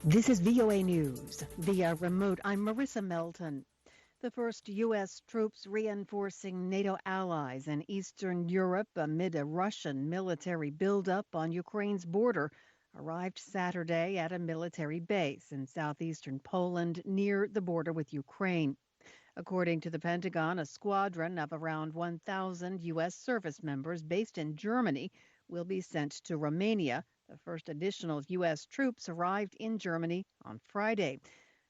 This is VOA News. Via remote, I'm Marissa Melton. The first U.S. troops reinforcing NATO allies in Eastern Europe amid a Russian military buildup on Ukraine's border arrived Saturday at a military base in southeastern Poland near the border with Ukraine. According to the Pentagon, a squadron of around 1,000 U.S. service members based in Germany will be sent to Romania. The first additional U.S. troops arrived in Germany on Friday.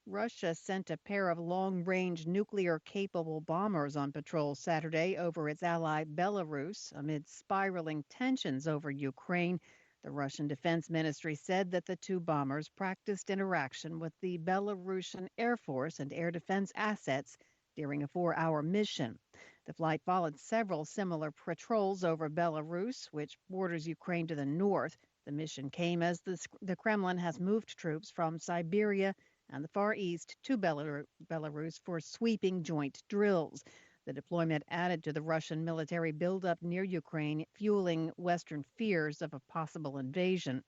Russia sent a pair of long-range nuclear-capable bombers on patrol Saturday over its ally Belarus amid spiraling tensions over Ukraine. The Russian Defense Ministry said that the two bombers practiced interaction with the Belarusian Air Force and air defense assets during a 4-hour mission. The flight followed several similar patrols over Belarus, which borders Ukraine to the north. The mission came as the Kremlin has moved troops from Siberia and the Far East to Belarus for sweeping joint drills. The deployment added to the Russian military buildup near Ukraine, fueling Western fears of a possible invasion.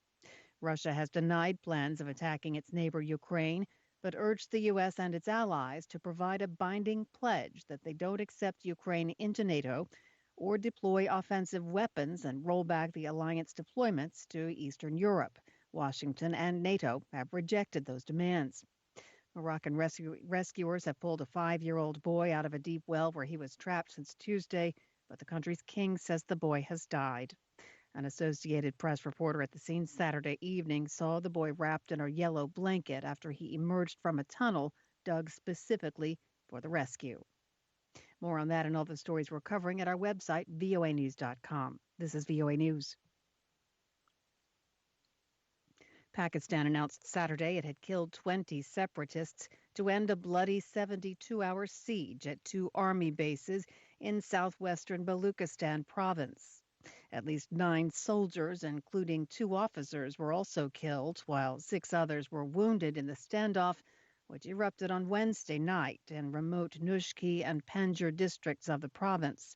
Russia has denied plans of attacking its neighbor Ukraine, but urged the U.S. and its allies to provide a binding pledge that they don't accept Ukraine into NATO or deploy offensive weapons and roll back the alliance deployments to Eastern Europe. Washington and NATO have rejected those demands. Moroccan rescuers have pulled a 5-year-old boy out of a deep well where he was trapped since Tuesday, but the country's king says the boy has died. An Associated Press reporter at the scene Saturday evening saw the boy wrapped in a yellow blanket after he emerged from a tunnel dug specifically for the rescue. More on that and all the stories we're covering at our website, voanews.com. This is VOA News. Pakistan announced Saturday it had killed 20 separatists to end a bloody 72-hour siege at 2 army bases in southwestern Baluchistan province. At least 9 soldiers, including 2 officers, were also killed, while 6 others were wounded in the standoff, which erupted on Wednesday night in remote Nushki and Panjshir districts of the province.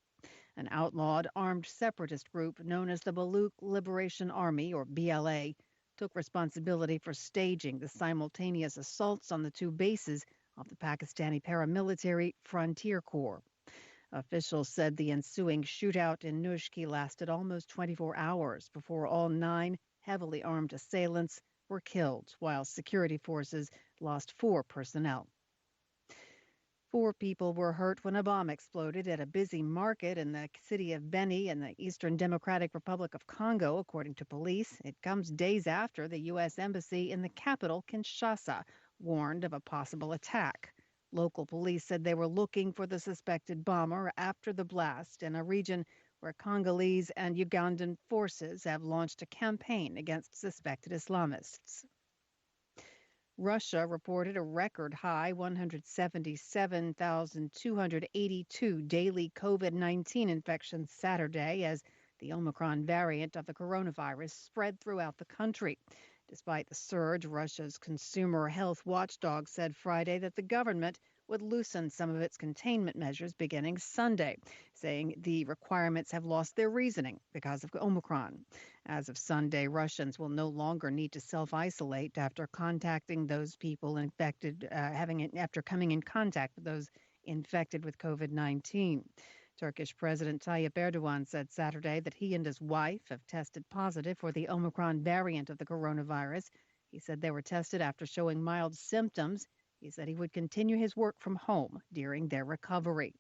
An outlawed armed separatist group known as the Baluch Liberation Army, or BLA, took responsibility for staging the simultaneous assaults on the 2 bases of the Pakistani paramilitary Frontier Corps. Officials said the ensuing shootout in Nushki lasted almost 24 hours before all 9 heavily armed assailants were killed, while security forces lost 4 personnel. 4 people were hurt when a bomb exploded at a busy market in the city of Beni in the Eastern Democratic Republic of Congo, according to police. It comes days after the U.S. Embassy in the capital, Kinshasa, warned of a possible attack. Local police said they were looking for the suspected bomber after the blast in a region where Congolese and Ugandan forces have launched a campaign against suspected Islamists. Russia reported a record high 177,282 daily COVID-19 infections Saturday as the Omicron variant of the coronavirus spread throughout the country. Despite the surge, Russia's consumer health watchdog said Friday that the government would loosen some of its containment measures beginning Sunday, saying the requirements have lost their reasoning because of Omicron. As of Sunday, Russians will no longer need to self-isolate after contacting those people infected, after coming in contact with those infected with COVID-19. Turkish President Tayyip Erdogan said Saturday that he and his wife have tested positive for the Omicron variant of the coronavirus. He said they were tested after showing mild symptoms. He said he would continue his work from home during their recovery.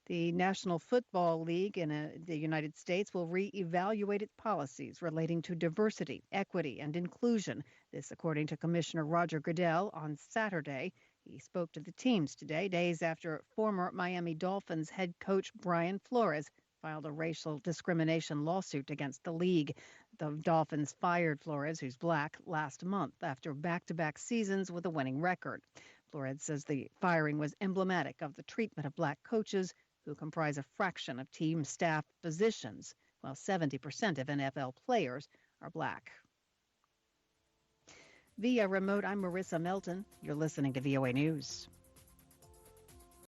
The National Football League in the United States will reevaluate its policies relating to diversity, equity, and inclusion. This, according to Commissioner Roger Goodell on Saturday. He spoke to the teams today, days after former Miami Dolphins head coach Brian Flores filed a racial discrimination lawsuit against the league. The Dolphins fired Flores, who's black, last month after back-to-back seasons with a winning record. Flores says the firing was emblematic of the treatment of black coaches who comprise a fraction of team staff positions, while 70% of NFL players are black. Via remote, I'm Marissa Melton. You're listening to VOA News.